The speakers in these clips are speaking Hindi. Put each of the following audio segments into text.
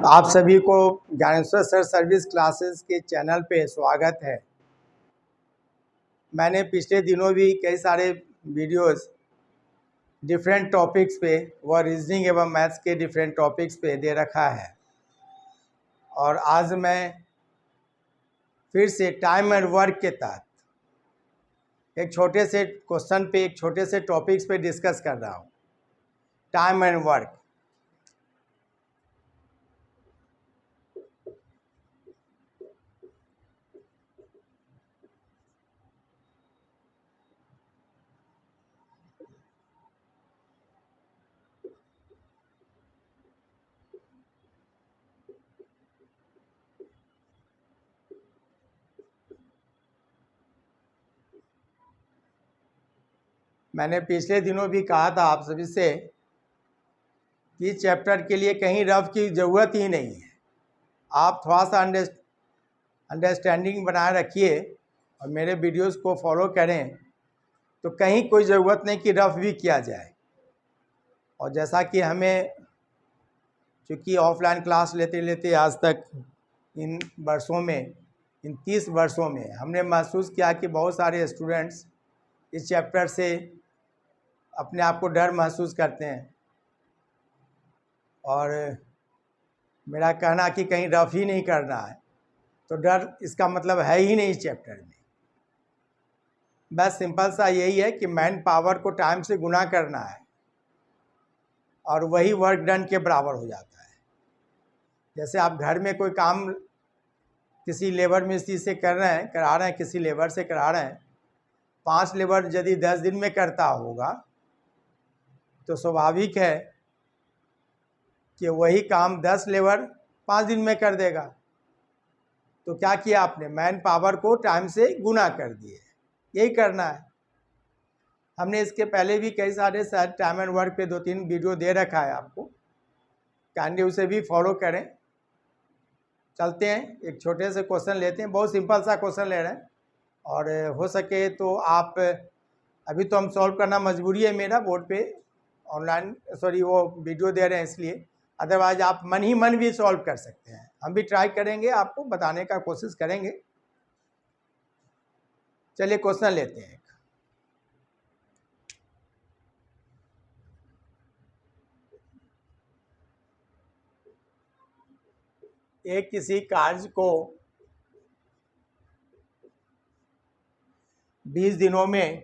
आप सभी को ज्ञानेश्वर सर सर्विस क्लासेस के चैनल पे स्वागत है। मैंने पिछले दिनों भी कई सारे वीडियोस डिफरेंट टॉपिक्स पे व रीजनिंग एवं मैथ्स के डिफरेंट टॉपिक्स पे दे रखा है और आज मैं फिर से टाइम एंड वर्क के तहत एक छोटे से क्वेश्चन पे एक छोटे से टॉपिक्स पे डिस्कस कर रहा हूँ। Time and work. मैंने पिछले दिनों भी कहा था आप सभी से कि चैप्टर के लिए कहीं रफ की ज़रूरत ही नहीं है। आप थोड़ा सा अंडरस्टैंडिंग बनाए रखिए और मेरे वीडियोस को फॉलो करें तो कहीं कोई ज़रूरत नहीं कि रफ भी किया जाए। और जैसा कि हमें चूँकि ऑफलाइन क्लास लेते लेते आज तक इन वर्षों में, इन 30 वर्षों में हमने महसूस किया कि बहुत सारे स्टूडेंट्स इस चैप्टर से अपने आप को डर महसूस करते हैं और मेरा कहना कि कहीं रफ ही नहीं करना है तो डर इसका मतलब है ही नहीं इस चैप्टर में। बस सिंपल सा यही है कि मैन पावर को टाइम से गुना करना है और वही वर्क डन के बराबर हो जाता है। जैसे आप घर में कोई काम किसी लेबर मिस्त्री से करा रहे हैं किसी लेबर से करा रहे हैं, 5 लेबर यदि 10 दिन में करता होगा तो स्वाभाविक है कि वही काम 10 लेबर 5 दिन में कर देगा। तो क्या किया आपने? मैन पावर को टाइम से गुना कर दिए। यही करना है। हमने इसके पहले भी कई सारे शायद टाइम एंड वर्क पे 2-3 वीडियो दे रखा है आपको, काइंडली उसे भी फॉलो करें। चलते हैं, एक छोटे से क्वेश्चन लेते हैं, बहुत सिंपल सा क्वेश्चन ले रहे हैं और हो सके तो आप अभी तो हम सॉल्व करना मजबूरी है मेरा बोर्ड पे ऑनलाइन वो वीडियो दे रहे हैं इसलिए, अदरवाइज आप मन ही मन भी सॉल्व कर सकते हैं। हम भी ट्राई करेंगे, आपको बताने का कोशिश करेंगे। चलिए क्वेश्चन लेते हैं। एक किसी कार्य को 20 दिनों में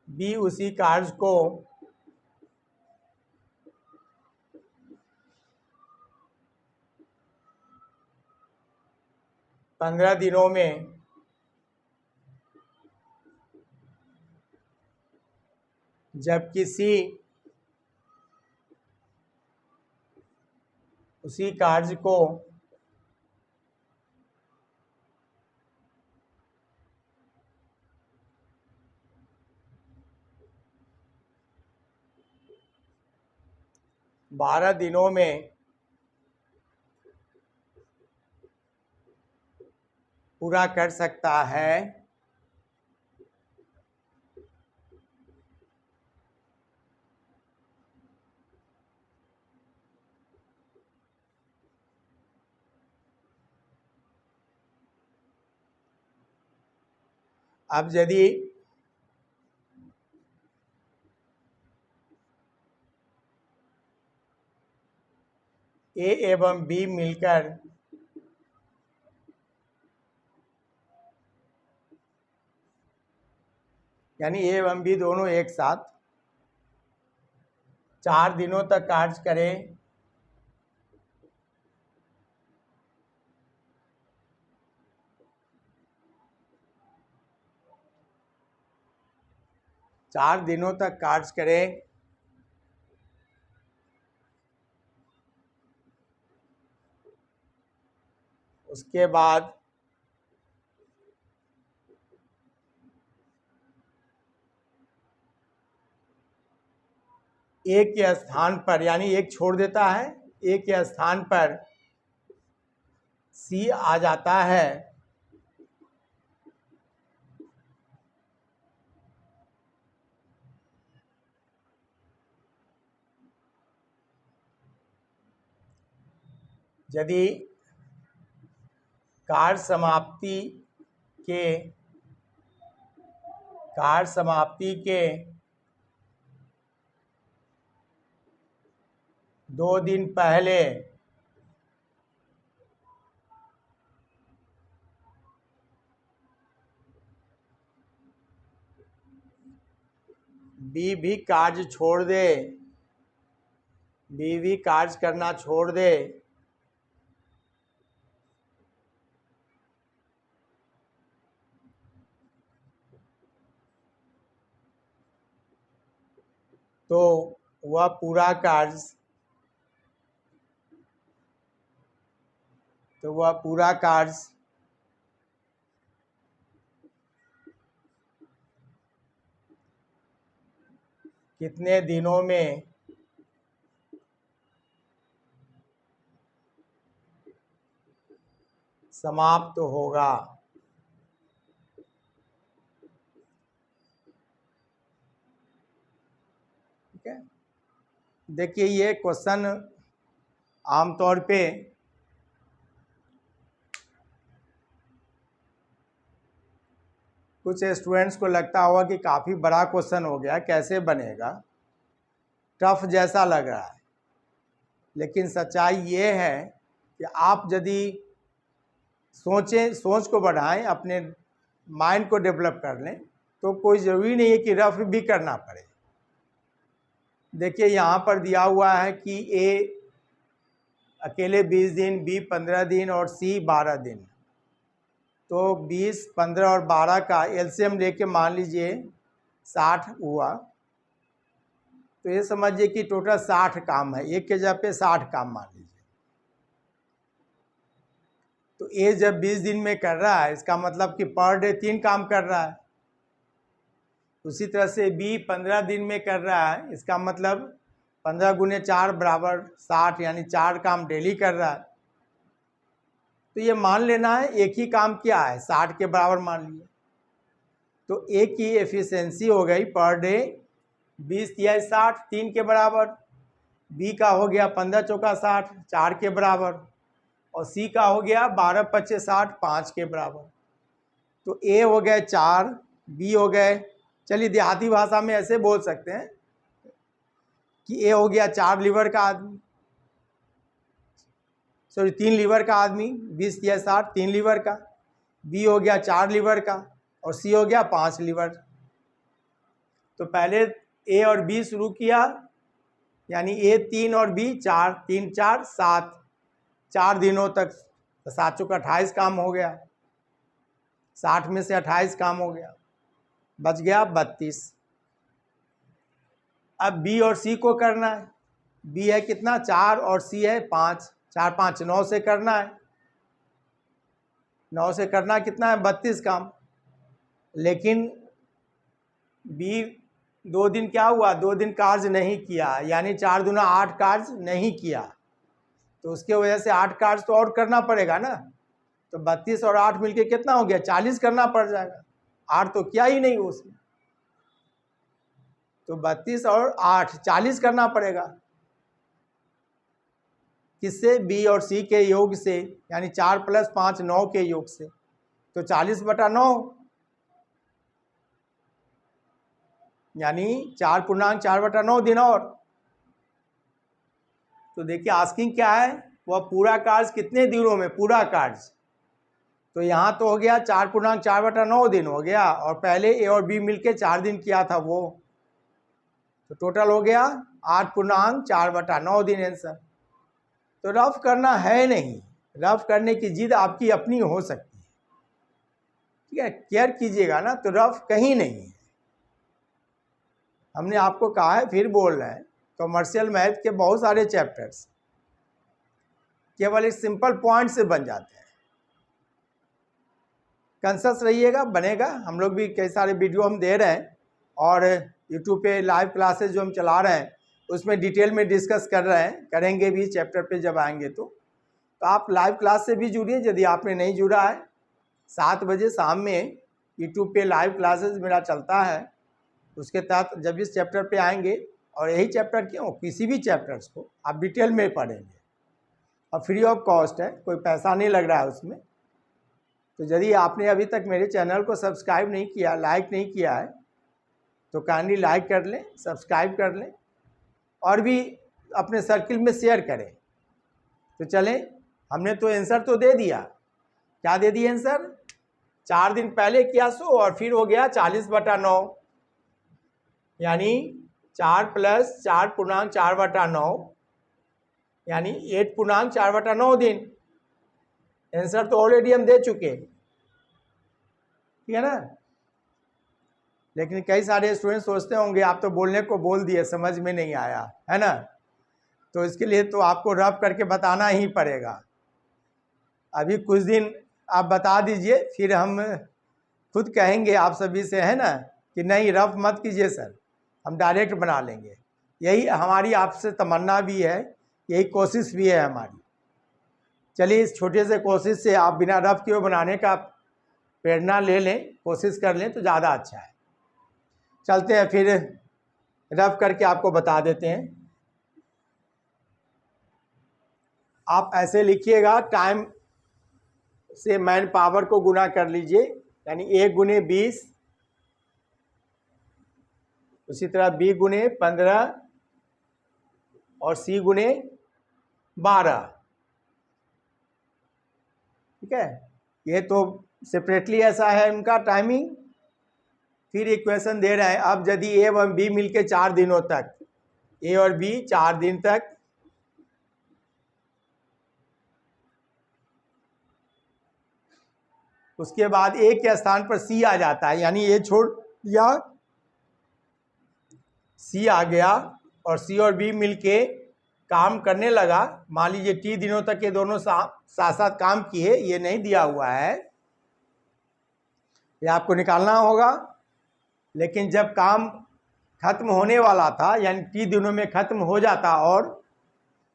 बी उसी कार्य को 15 दिनों में जबकि सी उसी कार्य को 12 दिनों में पूरा कर सकता है, अब यदि ए एवं बी मिलकर यानी ए एवं बी दोनों एक साथ 4 दिनों तक कार्य करें उसके बाद एक के स्थान पर यानी एक छोड़ देता है, एक के स्थान पर सी आ जाता है यदि कार्य समाप्ति के 2 दिन पहले बी भी कार्य छोड़ दे, बी भी कार्य करना छोड़ दे, तो वह पूरा कार्य कितने दिनों में समाप्त होगा। ठीक है, देखिए ये क्वेश्चन आमतौर पे कुछ स्टूडेंट्स को लगता होगा कि काफ़ी बड़ा क्वेश्चन हो गया, कैसे बनेगा, टफ जैसा लग रहा है। लेकिन सच्चाई ये है कि आप यदि सोच को बढ़ाएं, अपने माइंड को डेवलप कर लें, तो कोई ज़रूरी नहीं है कि रफ भी करना पड़े। देखिए यहाँ पर दिया हुआ है कि ए अकेले 20 दिन, बी 15 दिन और सी 12 दिन। तो 20, 15 और 12 का एलसीएम लेके मान लीजिए 60 हुआ, तो ये समझिए कि टोटल 60 काम है, एक के जगह पे 60 काम मान लीजिए। तो ए जब 20 दिन में कर रहा है, इसका मतलब कि पर डे 3 काम कर रहा है। उसी तरह से बी 15 दिन में कर रहा है, इसका मतलब 15 गुने 4 बराबर 60, यानी 4 काम डेली कर रहा है। तो ये मान लेना है एक ही काम क्या है, 60 के बराबर मान लिया। तो ए की एफिशिएंसी हो गई पर डे 20 या 60, 3 के बराबर। बी का हो गया 15 चौका 60, 4 के बराबर। और सी का हो गया 12 पच्चे 60, 5 के बराबर। तो ए हो गए 4, बी हो गए, चलिए देहाती भाषा में ऐसे बोल सकते हैं कि ए हो गया 4 लीवर का आदमी, सॉरी 3 लीवर का आदमी, 20 या 60, 3 लीवर का। बी हो गया 4 लीवर का और सी हो गया 5 लीवर। तो पहले ए और बी शुरू किया, यानी ए 3 और बी 4, 3 4 7, 4 दिनों तक 7 चौका 28 काम हो गया। 60 में से 28 काम हो गया, बच गया 32। अब बी और सी को करना है। बी है कितना 4 और सी है 5, 4 5 9 से करना है। 9 से करना कितना है 32 काम। लेकिन बी 2 दिन क्या हुआ, 2 दिन कार्य नहीं किया, यानी 4 दूना 8 कार्य नहीं किया। तो उसके वजह से 8 कार्य तो और करना पड़ेगा ना। तो 32 और 8 मिलके कितना हो गया, 40 करना पड़ जाएगा। 8 तो किया ही नहीं उसमें, तो 32 और 8 40 करना पड़ेगा। किससे, बी और सी के योग से, यानी 4 + 5 9 के योग से। तो 40/9, यानी 4.4/9 दिन और। तो देखिए आस्किंग क्या है, वह पूरा कार्य कितने दिनों में, पूरा कार्य। तो यहाँ तो हो गया 4.4/9 दिन हो गया, और पहले ए और बी मिलके 4 दिन किया था वो, तो टोटल हो गया 8.4/9 दिन आंसर। तो रफ करना है नहीं, रफ करने की जिद आपकी अपनी हो सकती है, ठीक है, केयर कीजिएगा ना, तो रफ कहीं नहीं है। हमने आपको कहा है, फिर बोल रहे हैं, कमर्शियल मैथ के बहुत सारे चैप्टर्स केवल एक सिंपल पॉइंट से बन जाते हैं। कॉन्शियस रहिएगा, बनेगा। हम लोग भी कई सारे वीडियो हम दे रहे हैं, और यूट्यूब पे लाइव क्लासेस जो हम चला रहे हैं उसमें डिटेल में डिस्कस कर रहे हैं, करेंगे भी चैप्टर पे जब आएंगे। तो आप लाइव क्लास से भी जुड़िए, यदि आपने नहीं जुड़ा है। 7 बजे शाम में यूट्यूब पे लाइव क्लासेस मेरा चलता है, उसके तहत जब इस चैप्टर पे आएंगे, और यही चैप्टर क्यों, किसी भी चैप्टर्स को आप डिटेल में पढ़ेंगे, और फ्री ऑफ कॉस्ट है, कोई पैसा नहीं लग रहा है उसमें। तो यदि आपने अभी तक मेरे चैनल को सब्सक्राइब नहीं किया, लाइक नहीं किया है, तो काइंडली लाइक कर लें, सब्सक्राइब कर लें और भी अपने सर्किल में शेयर करें। तो चलें, हमने तो आंसर तो दे दिया। क्या दे दिया आंसर? 4 दिन पहले किया 100 और फिर हो गया 40/9, यानी 4 + 4.4/9 यानी 8.4/9 दिन। आंसर तो ऑलरेडी हम दे चुके, ठीक है ना। लेकिन कई सारे स्टूडेंट सोचते होंगे आप तो बोलने को बोल दिए, समझ में नहीं आया, है ना। तो इसके लिए तो आपको रफ करके बताना ही पड़ेगा। अभी कुछ दिन आप बता दीजिए, फिर हम खुद कहेंगे आप सभी से, है ना, कि नहीं रफ मत कीजिए सर, हम डायरेक्ट बना लेंगे। यही हमारी आपसे तमन्ना भी है, यही कोशिश भी है हमारी। चलिए, इस छोटे से कोशिश से आप बिना रफ किए बनाने का प्रेरणा ले लें, कोशिश कर लें तो ज़्यादा अच्छा है। चलते हैं फिर रफ करके आपको बता देते हैं। आप ऐसे लिखिएगा, टाइम से मैन पावर को गुना कर लीजिए, यानी 1 × 20, उसी तरह B × 15 और C × 12। ठीक है, ये तो सेपरेटली ऐसा है उनका टाइमिंग। फिर इक्वेशन दे रहे हैं, अब यदि A और B मिलके 4 दिनों तक, A और B 4 दिन तक, उसके बाद A के स्थान पर C आ जाता है, यानी A छोड़ दिया, C आ गया और C और B मिलके काम करने लगा। मान लीजिए T दिनों तक ये दोनों साथ साथ काम किए, ये नहीं दिया हुआ है, ये आपको निकालना होगा। लेकिन जब काम खत्म होने वाला था, यानी T दिनों में खत्म हो जाता और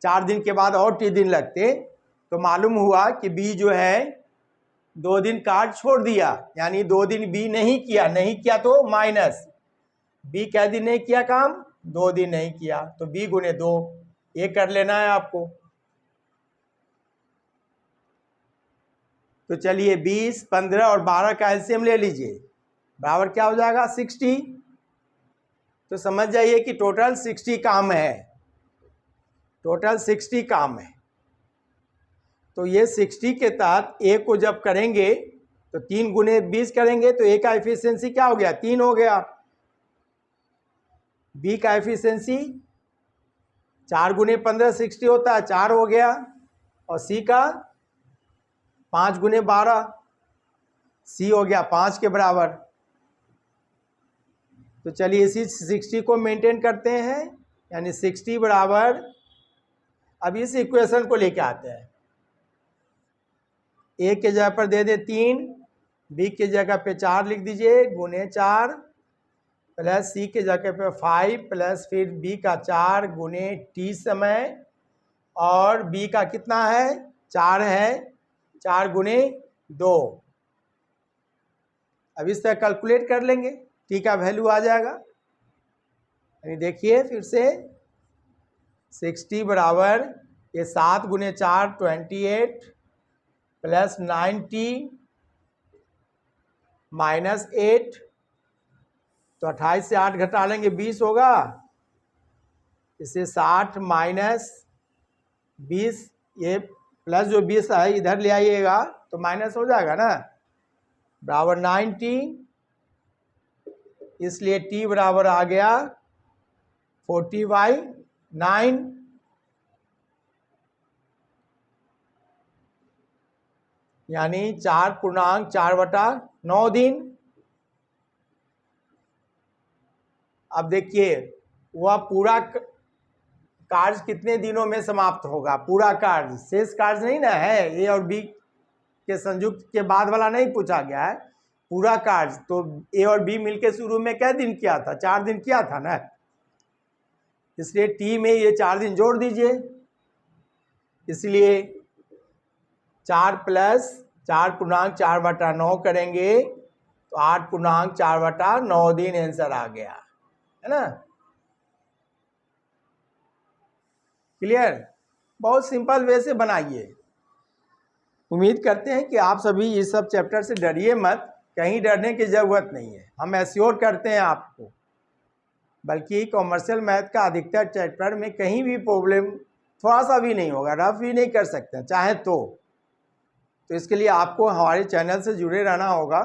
4 दिन के बाद और T दिन लगते, तो मालूम हुआ कि B जो है 2 दिन कार्ड छोड़ दिया, यानी 2 दिन B नहीं किया तो माइनस B क्या दिन नहीं किया काम? 2 दिन नहीं किया, तो B × 2 ये कर लेना है आपको। तो चलिए 20, 15 और 12 का एलसीएम ले लीजिए, बराबर क्या हो जाएगा? 60। तो समझ जाइए कि टोटल 60 काम है, टोटल 60 काम है। तो ये 60 के तहत A को जब करेंगे तो 3 × 20 करेंगे तो A का एफिशिएंसी क्या हो गया? 3 हो गया। B का एफिशिएंसी 4 × 15 60 होता है, 4 हो गया। और C का 5 × 12 C हो गया 5 के बराबर। तो चलिए इसी 60 को मेंटेन करते हैं, यानी 60 बराबर, अब इस इक्वेशन को लेके आते हैं। A के जगह पर दे दे 3, B के जगह पे 4 लिख दीजिए, × 4 प्लस C के जगह पे 5 प्लस फिर B का 4 × T समय, और B का कितना है? 4 है, 4 × 2। अब इस तरह कैलकुलेट कर लेंगे, T का वैल्यू आ जाएगा। यानी देखिए फिर से 60 बराबर, ये 7 × 4 28 प्लस 90 माइनस 8, तो 28 से 8 घटा लेंगे 20 होगा, इसे 60 माइनस 20, ये प्लस जो 20 है इधर ले आइएगा तो माइनस हो जाएगा ना, बराबर 90, इसलिए T बराबर आ गया 40/9, यानी 4.4/9 दिन। अब देखिए वह पूरा कार्य कितने दिनों में समाप्त होगा? पूरा कार्य, शेष कार्य नहीं ना है, ए और बी के संयुक्त के बाद वाला नहीं पूछा गया है, पूरा कार्य। तो ए और बी मिलके शुरू में क्या दिन किया था? 4 दिन किया था ना, इसलिए टी में ये 4 दिन जोड़ दीजिए, इसलिए 4 + 4.4/9 करेंगे तो 8.4/9 दिन आंसर आ गया, है ना। क्लियर? बहुत सिंपल वे से बनाइए। उम्मीद करते हैं कि आप सभी इस सब चैप्टर से डरिए मत, कहीं डरने की ज़रूरत नहीं है। हम एश्योर करते हैं आपको, बल्कि कॉमर्शियल मैथ का अधिकतर चैप्टर में कहीं भी प्रॉब्लम थोड़ा सा भी नहीं होगा, रफ भी नहीं कर सकते चाहे तो इसके लिए आपको हमारे चैनल से जुड़े रहना होगा।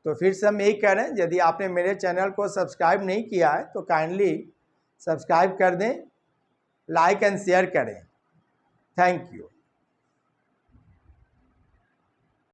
तो फिर से हम यही कह रहे हैं, यदि आपने मेरे चैनल को सब्सक्राइब नहीं किया है तो काइंडली सब्सक्राइब कर दें, लाइक एंड शेयर करें। Thank you.